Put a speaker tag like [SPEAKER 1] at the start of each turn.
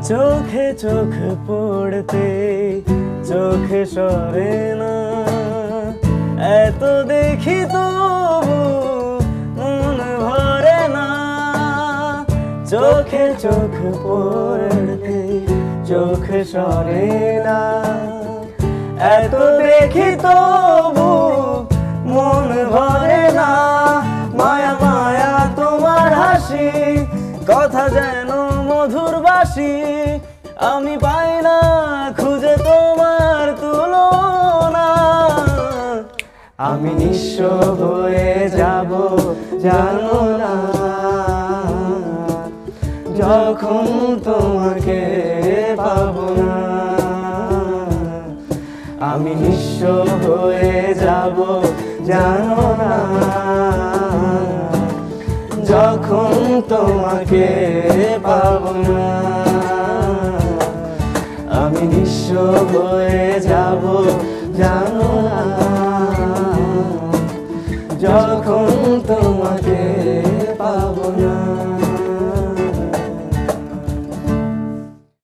[SPEAKER 1] চোখে চোখ পড়তে চোখে সরে না, এত দেখি তবু মন ভরে না। চোখে চোখ পড়তে চোখে সরে না, এত দেখি তবু মন ভরে না। মায়া মায়া তোমার হাসি, কথা যেন মধুর বাসি, আমি পাই না খুঁজে তোমার তুলনা। আমি নিঃস্ব হয়ে যাব জানো না, যখন তোমাকে পাবো না। আমি নিঃস্ব হয়ে যাব জানো না, যখন তোমাকে পাবো না। আমি নিঃস্ব হয়ে যাব জানো না, যখন